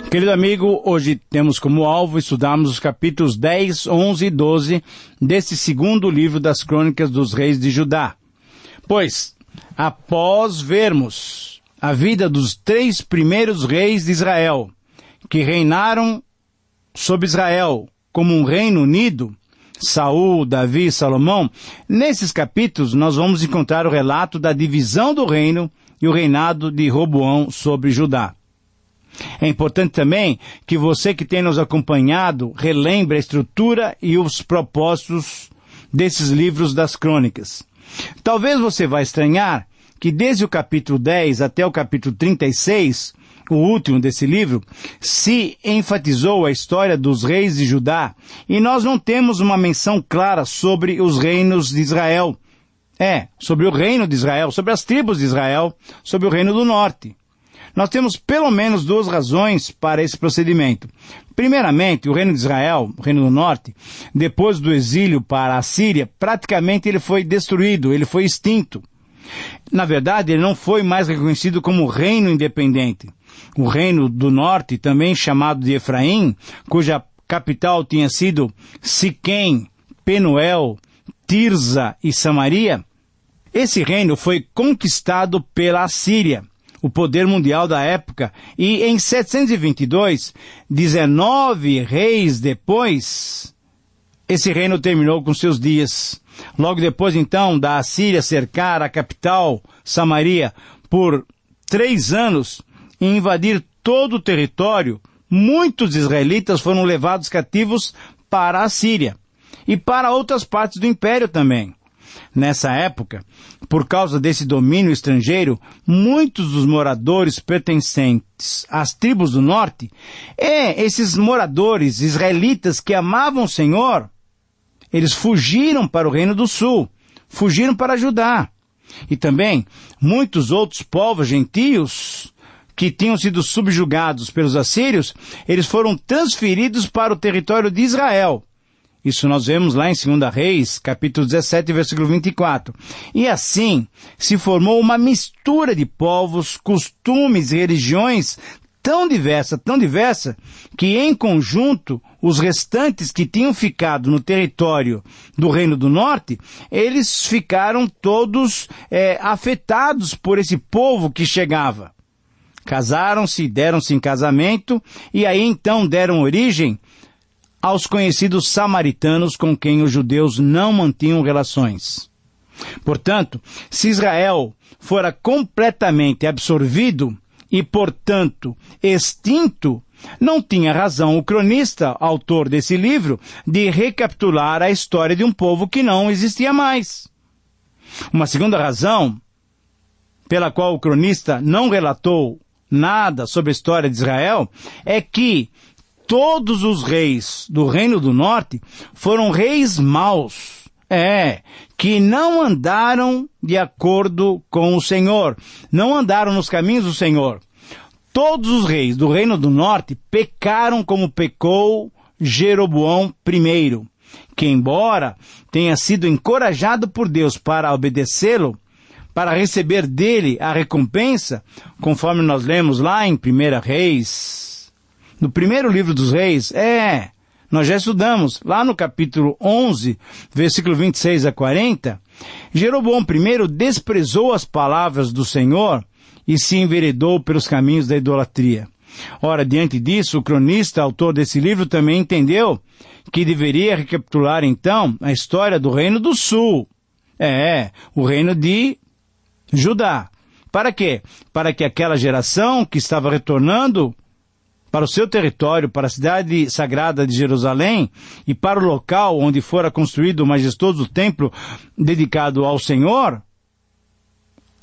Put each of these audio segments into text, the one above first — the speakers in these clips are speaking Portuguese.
Querido amigo, hoje temos como alvo estudarmos os capítulos 10, 11 e 12 desse segundo livro das Crônicas dos Reis de Judá. Pois, após vermos a vida dos 3 primeiros reis de Israel, que reinaram sobre Israel como um reino unido, Saul, Davi e Salomão, nesses capítulos nós vamos encontrar o relato da divisão do reino e o reinado de Roboão sobre Judá. É importante também que você que tem nos acompanhado relembre a estrutura e os propósitos desses livros das crônicas. Talvez você vá estranhar que desde o capítulo 10 até o capítulo 36, o último desse livro, se enfatizou a história dos reis de Judá e nós não temos uma menção clara sobre os reinos de Israel. Sobre o reino de Israel, sobre as tribos de Israel, sobre o reino do norte. Nós temos pelo menos 2 razões para esse procedimento. Primeiramente, o reino de Israel, o reino do norte, depois do exílio para a Síria, praticamente ele foi destruído, ele foi extinto. Na verdade, ele não foi mais reconhecido como reino independente. O reino do norte, também chamado de Efraim, cuja capital tinha sido Siquém, Penuel, Tirza e Samaria, esse reino foi conquistado pela Assíria, o poder mundial da época, e em 722, 19 reis depois, esse reino terminou com seus dias. Logo depois, então, da Assíria cercar a capital, Samaria, por 3 anos e invadir todo o território, muitos israelitas foram levados cativos para a Síria e para outras partes do império também. Nessa época, por causa desse domínio estrangeiro, muitos dos moradores pertencentes às tribos do norte, esses moradores israelitas que amavam o Senhor, eles fugiram para o reino do sul, fugiram para Judá. E também, muitos outros povos gentios que tinham sido subjugados pelos assírios, eles foram transferidos para o território de Israel. Isso nós vemos lá em 2 Reis, capítulo 17, versículo 24. E assim se formou uma mistura de povos, costumes e religiões tão diversa, que em conjunto, os restantes que tinham ficado no território do Reino do Norte, eles ficaram todos afetados por esse povo que chegava. Casaram-se, deram-se em casamento, e aí então deram origem aos conhecidos samaritanos com quem os judeus não mantinham relações. Portanto, se Israel fora completamente absorvido e, portanto, extinto, não tinha razão o cronista, autor desse livro, de recapitular a história de um povo que não existia mais. Uma segunda razão pela qual o cronista não relatou nada sobre a história de Israel é que todos os reis do Reino do Norte foram reis maus, que não andaram de acordo com o Senhor, não andaram nos caminhos do Senhor. Todos os reis do Reino do Norte pecaram como pecou Jeroboão I, que embora tenha sido encorajado por Deus para obedecê-lo, para receber dele a recompensa, conforme nós lemos lá em 1 Reis, no primeiro livro dos reis, nós já estudamos, lá no capítulo 11, versículo 26 a 40, Jeroboão I desprezou as palavras do Senhor e se enveredou pelos caminhos da idolatria. Ora, diante disso, o cronista, autor desse livro, também entendeu que deveria recapitular, então, a história do Reino do Sul. O reino de Judá. Para quê? Para que aquela geração que estava retornando para o seu território, para a cidade sagrada de Jerusalém e para o local onde fora construído o majestoso templo dedicado ao Senhor,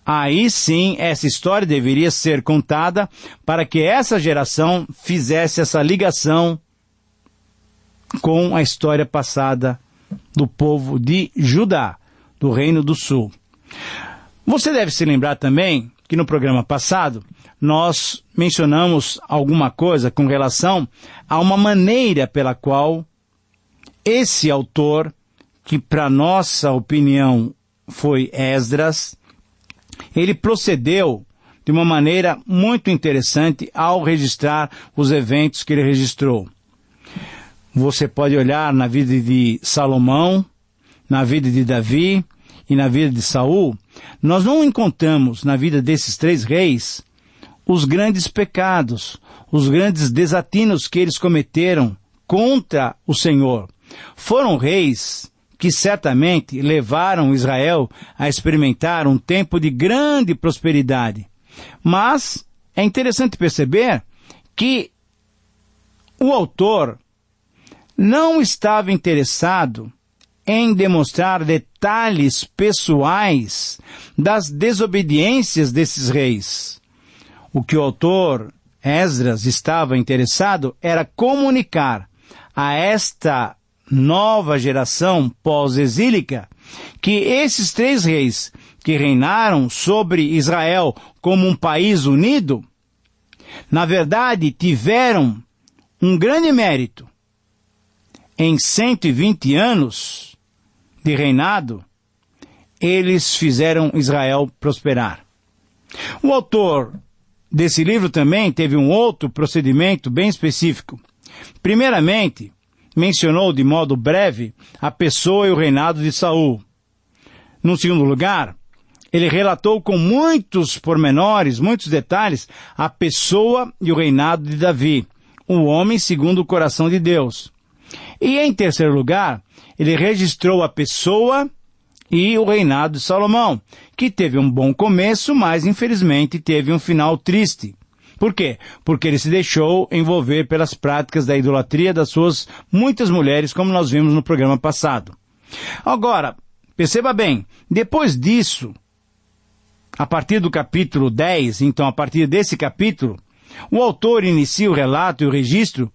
aí sim essa história deveria ser contada para que essa geração fizesse essa ligação com a história passada do povo de Judá, do Reino do Sul. Você deve se lembrar também que no programa passado nós mencionamos alguma coisa com relação a uma maneira pela qual esse autor, que para nossa opinião foi Esdras, ele procedeu de uma maneira muito interessante ao registrar os eventos que ele registrou. Você pode olhar na vida de Salomão, na vida de Davi e na vida de Saul. Nós não encontramos na vida desses três reis os grandes pecados, os grandes desatinos que eles cometeram contra o Senhor. Foram reis que certamente levaram Israel a experimentar um tempo de grande prosperidade. Mas é interessante perceber que o autor não estava interessado em demonstrar detalhes pessoais das desobediências desses reis. O que o autor Esdras estava interessado era comunicar a esta nova geração pós-exílica que esses três reis que reinaram sobre Israel como um país unido, na verdade tiveram um grande mérito. Em 120 anos de reinado, eles fizeram Israel prosperar. O autor desse livro também teve um outro procedimento bem específico. Primeiramente, mencionou de modo breve a pessoa e o reinado de Saul. Num segundo lugar, ele relatou com muitos pormenores, muitos detalhes, a pessoa e o reinado de Davi, o homem segundo o coração de Deus. E em terceiro lugar, ele registrou a pessoa e o reinado de Salomão, que teve um bom começo, mas infelizmente teve um final triste. Por quê? Porque ele se deixou envolver pelas práticas da idolatria das suas muitas mulheres, como nós vimos no programa passado. Agora, perceba bem, depois disso, a partir do capítulo 10, então a partir desse capítulo, o autor inicia o relato e o registro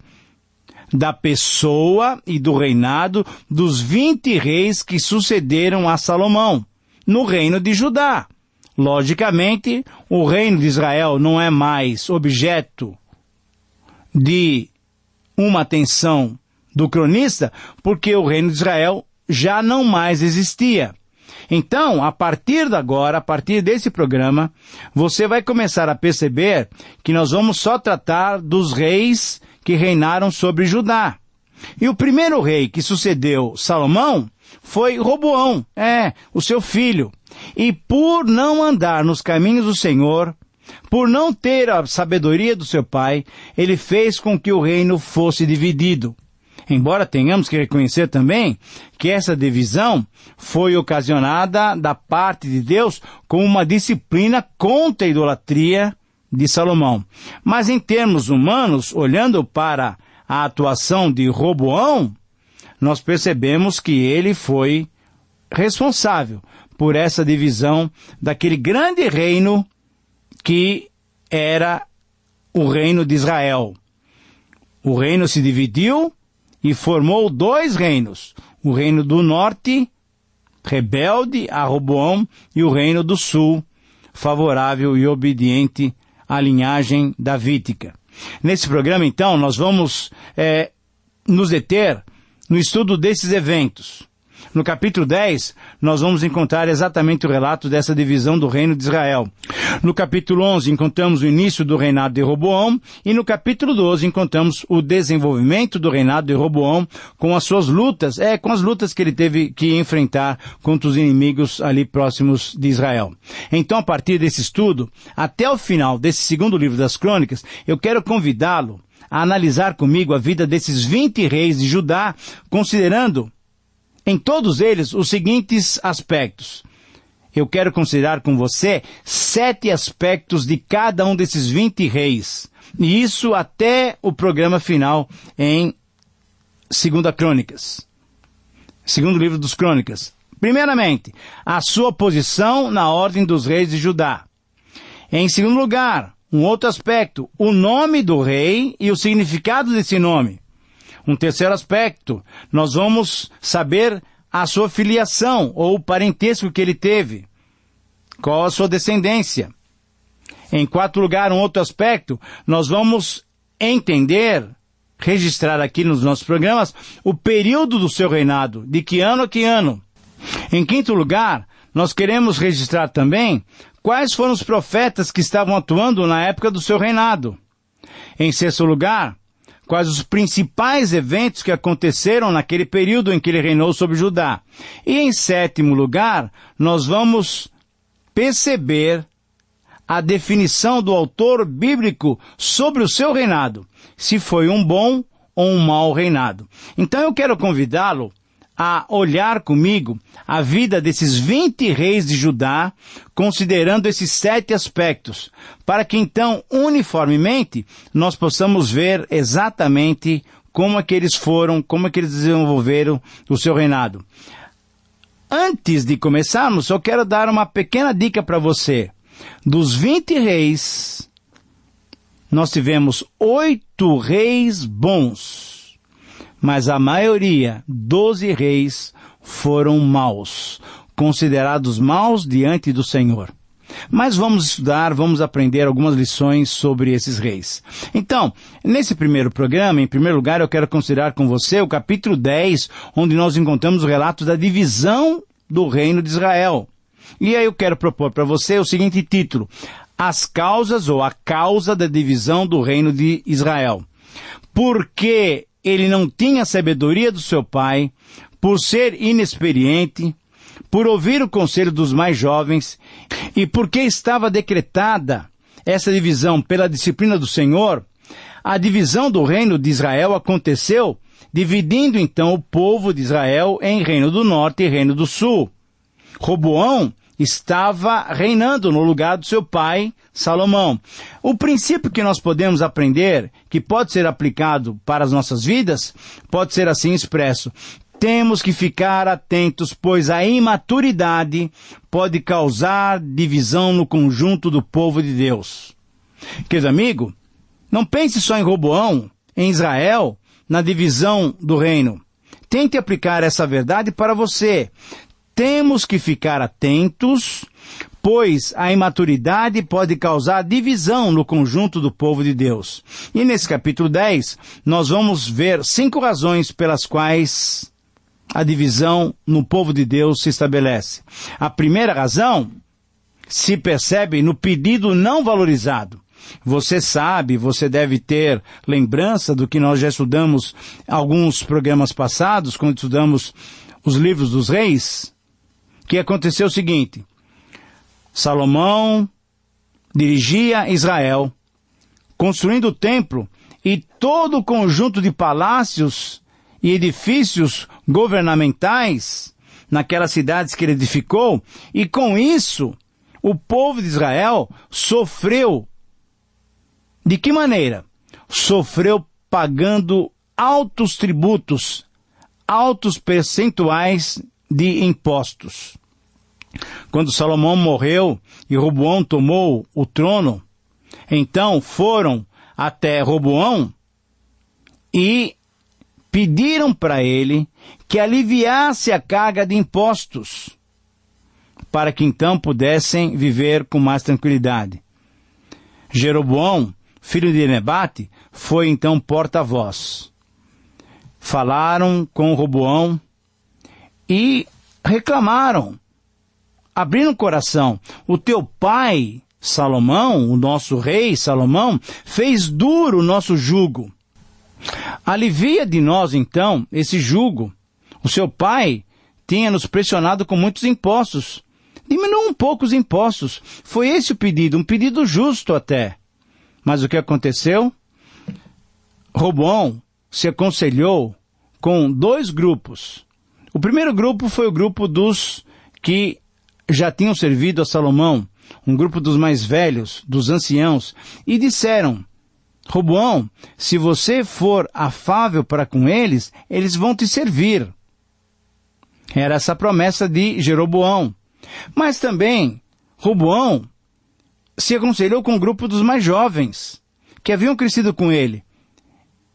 da pessoa e do reinado dos 20 reis que sucederam a Salomão, no reino de Judá. Logicamente, o reino de Israel não é mais objeto de uma atenção do cronista, porque o reino de Israel já não mais existia. Então, a partir de agora, a partir desse programa, você vai começar a perceber que nós vamos só tratar dos reis que reinaram sobre Judá. E o primeiro rei que sucedeu Salomão foi Roboão, o seu filho. E por não andar nos caminhos do Senhor, por não ter a sabedoria do seu pai, ele fez com que o reino fosse dividido. Embora tenhamos que reconhecer também que essa divisão foi ocasionada da parte de Deus como uma disciplina contra a idolatria de Salomão. Mas em termos humanos, olhando para a atuação de Roboão, nós percebemos que ele foi responsável por essa divisão daquele grande reino que era o reino de Israel. O reino se dividiu e formou dois reinos, o reino do norte, rebelde a Roboão, e o reino do sul, favorável e obediente à linhagem davídica. Nesse programa, então, nós vamos nos deter no estudo desses eventos. No capítulo 10, nós vamos encontrar exatamente o relato dessa divisão do reino de Israel. No capítulo 11, encontramos o início do reinado de Roboão, e no capítulo 12, encontramos o desenvolvimento do reinado de Roboão com as suas lutas, com as lutas que ele teve que enfrentar contra os inimigos ali próximos de Israel. Então, a partir desse estudo, até o final desse segundo livro das Crônicas, eu quero convidá-lo a analisar comigo a vida desses 20 reis de Judá, considerando em todos eles os seguintes aspectos. Eu quero considerar com você 7 aspectos de cada um desses 20 reis. E isso até o programa final em 2 Crônicas. Segundo livro dos Crônicas. Primeiramente, a sua posição na ordem dos reis de Judá. Em segundo lugar, um outro aspecto, o nome do rei e o significado desse nome. Um terceiro aspecto, nós vamos saber a sua filiação ou o parentesco que ele teve. Qual a sua descendência. Em quarto lugar, um outro aspecto, nós vamos entender, registrar aqui nos nossos programas, o período do seu reinado, de que ano a que ano. Em quinto lugar, nós queremos registrar também quais foram os profetas que estavam atuando na época do seu reinado. Em sexto lugar, quais os principais eventos que aconteceram naquele período em que ele reinou sobre Judá. E em sétimo lugar, nós vamos perceber a definição do autor bíblico sobre o seu reinado, se foi um bom ou um mau reinado. Então eu quero convidá-lo a olhar comigo a vida desses 20 reis de Judá, considerando esses 7 aspectos, para que então, uniformemente, nós possamos ver exatamente como é que eles foram, como é que eles desenvolveram o seu reinado. Antes de começarmos, eu quero dar uma pequena dica para você. Dos 20 reis, nós tivemos 8 reis bons. Mas a maioria, 12 reis, foram maus, considerados maus diante do Senhor. Mas vamos estudar, vamos aprender algumas lições sobre esses reis. Então, nesse primeiro programa, em primeiro lugar, eu quero considerar com você o capítulo 10, onde nós encontramos o relato da divisão do reino de Israel. E aí eu quero propor para você o seguinte título: As causas ou a causa da divisão do reino de Israel. Porque ele não tinha a sabedoria do seu pai, por ser inexperiente, por ouvir o conselho dos mais jovens, e porque estava decretada essa divisão pela disciplina do Senhor, a divisão do reino de Israel aconteceu, dividindo então o povo de Israel em reino do norte e reino do sul. Roboão estava reinando no lugar do seu pai, Salomão. O princípio que nós podemos aprender, que pode ser aplicado para as nossas vidas, pode ser assim expresso: temos que ficar atentos, pois a imaturidade pode causar divisão no conjunto do povo de Deus. Querido amigo, não pense só em Roboão, em Israel, na divisão do reino. Tente aplicar essa verdade para você. Temos que ficar atentos, pois a imaturidade pode causar divisão no conjunto do povo de Deus. E nesse capítulo 10, nós vamos ver 5 razões pelas quais a divisão no povo de Deus se estabelece. A primeira razão se percebe no pedido não valorizado. Você sabe, você deve ter lembrança do que nós já estudamos alguns programas passados, quando estudamos os livros dos reis, que aconteceu o seguinte: Salomão dirigia Israel, construindo o templo e todo o conjunto de palácios e edifícios governamentais naquelas cidades que ele edificou, e com isso o povo de Israel sofreu. De que maneira? Sofreu pagando altos tributos, altos percentuais de impostos. Quando Salomão morreu e Roboão tomou o trono, então foram até Roboão e pediram para ele que aliviasse a carga de impostos, para que então pudessem viver com mais tranquilidade. Jeroboão, filho de Nebate, foi então porta-voz. Falaram com Roboão e reclamaram, abriram o coração. O teu pai, Salomão, o nosso rei Salomão, fez duro o nosso jugo. Alivia de nós, então, esse jugo. O seu pai tinha nos pressionado com muitos impostos. Diminua um pouco os impostos. Foi esse o pedido, um pedido justo até. Mas o que aconteceu? Roboão se aconselhou com 2 grupos. O primeiro grupo foi o grupo dos que já tinham servido a Salomão, um grupo dos mais velhos, dos anciãos, e disseram: Roboão, se você for afável para com eles, eles vão te servir. Era essa a promessa de Jeroboão. Mas também, Roboão se aconselhou com o grupo dos mais jovens, que haviam crescido com ele.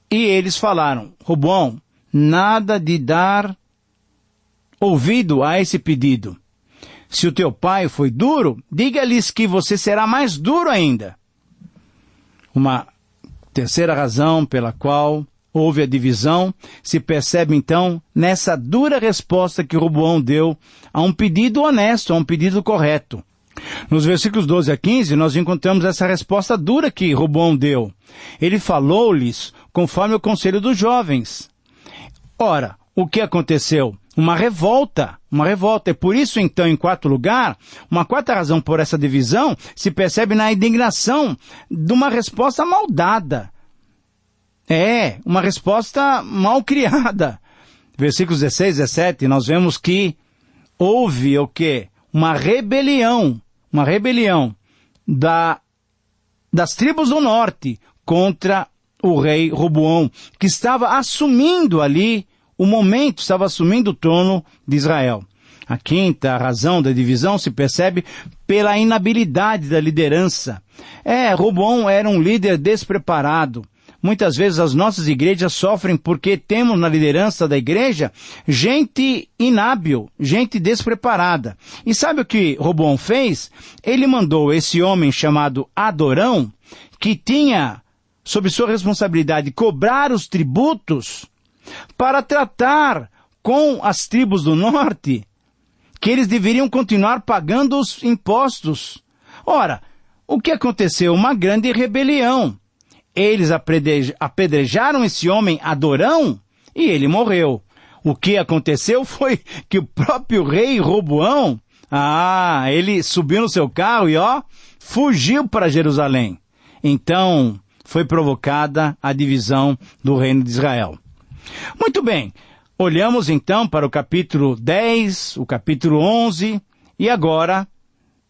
E eles falaram: Roboão, nada de dar ouvido a esse pedido. Se o teu pai foi duro, diga-lhes que você será mais duro ainda. Uma terceira razão pela qual houve a divisão se percebe então nessa dura resposta que Roboão deu a um pedido honesto, a um pedido correto. Nos versículos 12 a 15, nós encontramos essa resposta dura que Roboão deu. Ele falou-lhes conforme o conselho dos jovens. Ora, o que aconteceu? Uma revolta. E por isso, então, em quarto lugar, uma quarta razão por essa divisão se percebe na indignação de uma resposta mal dada. Uma resposta mal criada. Versículos 16 e 17, nós vemos que houve o quê? Uma rebelião das tribos do norte contra o rei Roboão, que estava assumindo ali estava assumindo o trono de Israel. A quinta razão da divisão se percebe pela inabilidade da liderança. Roboão era um líder despreparado. Muitas vezes as nossas igrejas sofrem porque temos na liderança da igreja gente inábil, gente despreparada. E sabe o que Roboão fez? Ele mandou esse homem chamado Adorão, que tinha sob sua responsabilidade cobrar os tributos, para tratar com as tribos do norte, que eles deveriam continuar pagando os impostos. Ora, o que aconteceu? Uma grande rebelião. Eles apedrejaram esse homem Adorão e ele morreu. O que aconteceu foi que o próprio rei Roboão, ele subiu no seu carro e fugiu para Jerusalém. Então, foi provocada a divisão do reino de Israel. Muito bem, olhamos então para o capítulo 10, o capítulo 11, e agora,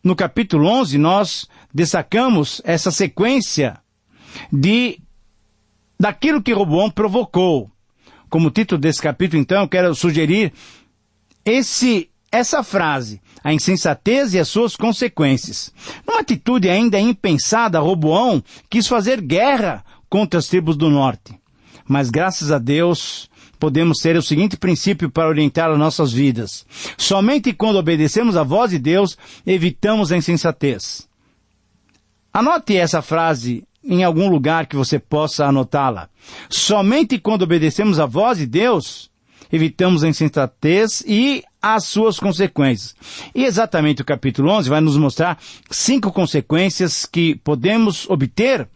no capítulo 11, nós destacamos essa sequência daquilo que Roboão provocou. Como título desse capítulo, então, eu quero sugerir essa frase, a insensatez e as suas consequências. Numa atitude ainda impensada, Roboão quis fazer guerra contra as tribos do norte. Mas graças a Deus, podemos ter o seguinte princípio para orientar as nossas vidas. Somente quando obedecemos à voz de Deus, evitamos a insensatez. Anote essa frase em algum lugar que você possa anotá-la. Somente quando obedecemos à voz de Deus, evitamos a insensatez e as suas consequências. E exatamente o capítulo 11 vai nos mostrar 5 consequências que podemos obter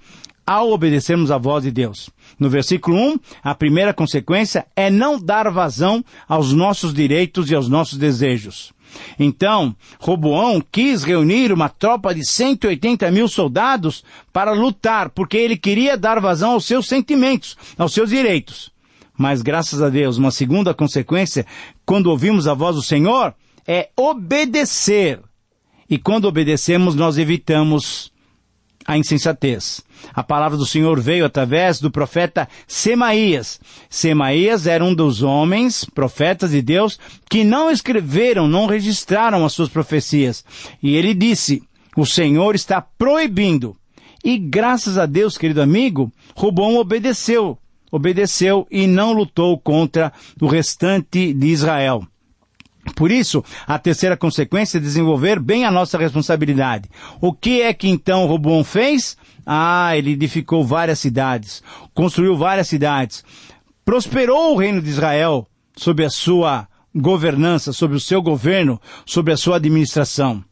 ao obedecermos à voz de Deus. No versículo 1, a primeira consequência é não dar vazão aos nossos direitos e aos nossos desejos. Então, Roboão quis reunir uma tropa de 180 mil soldados para lutar, porque ele queria dar vazão aos seus sentimentos, aos seus direitos. Mas, graças a Deus, uma segunda consequência, quando ouvimos a voz do Senhor, é obedecer. E quando obedecemos, nós evitamos a insensatez. A palavra do Senhor veio através do profeta Semaías. Semaías era um dos homens, profetas de Deus, que não escreveram, não registraram as suas profecias. E ele disse, o Senhor está proibindo. E graças a Deus, querido amigo, Roboão obedeceu e não lutou contra o restante de Israel. Por isso, a terceira consequência é desenvolver bem a nossa responsabilidade. O que é que então Roboão fez? Ele edificou várias cidades, construiu várias cidades, prosperou o reino de Israel sob a sua governança, sob o seu governo, sob a sua administração.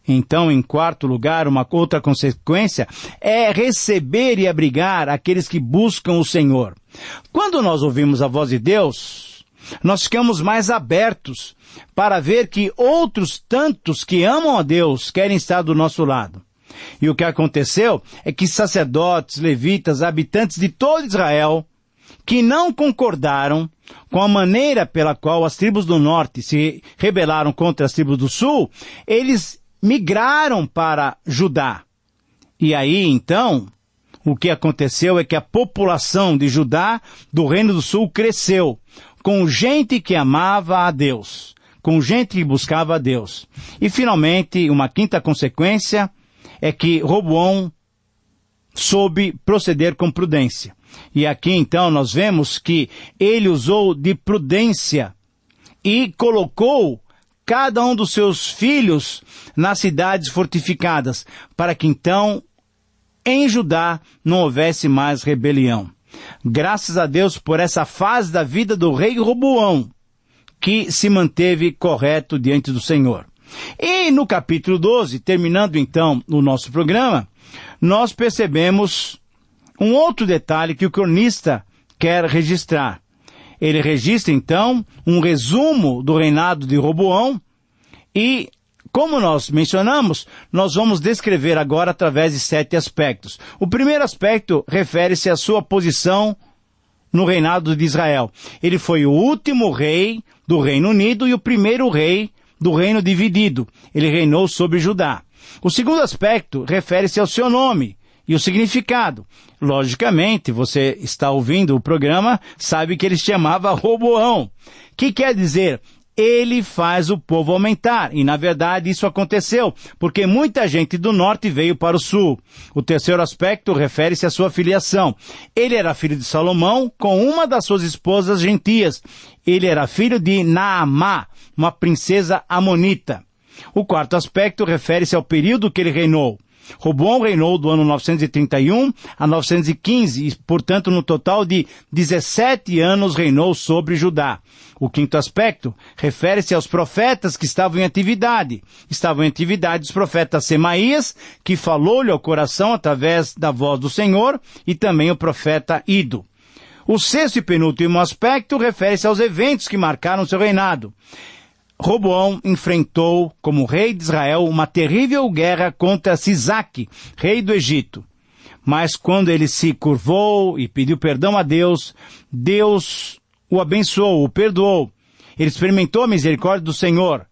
Então, em quarto lugar, uma outra consequência é receber e abrigar aqueles que buscam o Senhor. Quando nós ouvimos a voz de Deus, nós ficamos mais abertos para ver que outros tantos que amam a Deus querem estar do nosso lado. E o que aconteceu é que sacerdotes, levitas, habitantes de todo Israel, que não concordaram com a maneira pela qual as tribos do norte se rebelaram contra as tribos do sul, eles migraram para Judá. E aí, então, o que aconteceu é que a população de Judá, do Reino do Sul, cresceu, com gente que amava a Deus, com gente que buscava a Deus. E, finalmente, uma quinta consequência é que Roboão soube proceder com prudência. E aqui, então, nós vemos que ele usou de prudência e colocou cada um dos seus filhos nas cidades fortificadas, para que então, em Judá, não houvesse mais rebelião. Graças a Deus por essa fase da vida do rei Roboão, que se manteve correto diante do Senhor. E no capítulo 12, terminando então o nosso programa, nós percebemos um outro detalhe que o cronista quer registrar. Ele registra então um resumo do reinado de Roboão e, como nós mencionamos, nós vamos descrever agora através de 7 aspectos. O primeiro aspecto refere-se à sua posição no reinado de Israel. Ele foi o último rei do Reino Unido e o primeiro rei do reino dividido. Ele reinou sobre Judá. O segundo aspecto refere-se ao seu nome e o significado. Logicamente, você está ouvindo o programa, sabe que ele se chamava Roboão, que quer dizer, ele faz o povo aumentar. E, na verdade, isso aconteceu, porque muita gente do norte veio para o sul. O terceiro aspecto refere-se à sua filiação. Ele era filho de Salomão com uma das suas esposas gentias. Ele era filho de Naamá, uma princesa amonita. O quarto aspecto refere-se ao período que ele reinou. Roboão reinou do ano 931 a 915 e, portanto, no total de 17 anos reinou sobre Judá. O quinto aspecto refere-se aos profetas que estavam em atividade. Estavam em atividade os profetas Semaías, que falou-lhe ao coração através da voz do Senhor, e também o profeta Ido. O sexto e penúltimo aspecto refere-se aos eventos que marcaram seu reinado. Roboão enfrentou, como rei de Israel, uma terrível guerra contra Sisaque, rei do Egito. Mas quando ele se curvou e pediu perdão a Deus, Deus o abençoou, o perdoou. Ele experimentou a misericórdia do Senhor.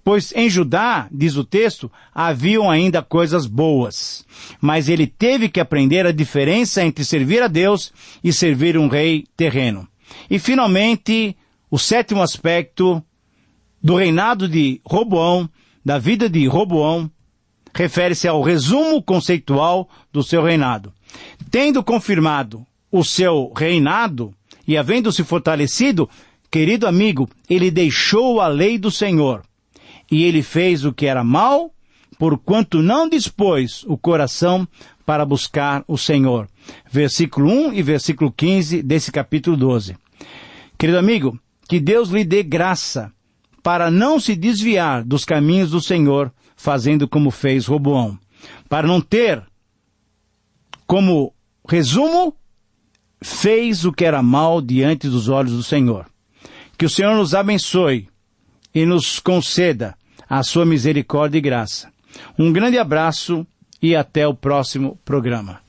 Pois em Judá, diz o texto, haviam ainda coisas boas. Mas ele teve que aprender a diferença entre servir a Deus e servir um rei terreno. E finalmente, o sétimo aspecto do reinado de Roboão, da vida de Roboão, refere-se ao resumo conceitual do seu reinado. Tendo confirmado o seu reinado e havendo se fortalecido, querido amigo, ele deixou a lei do Senhor. E ele fez o que era mal, porquanto não dispôs o coração para buscar o Senhor. Versículo 1 e versículo 15 desse capítulo 12. Querido amigo, que Deus lhe dê graça para não se desviar dos caminhos do Senhor, fazendo como fez Roboão. Para não ter, como resumo, fez o que era mal diante dos olhos do Senhor. Que o Senhor nos abençoe e nos conceda a sua misericórdia e graça. Um grande abraço e até o próximo programa.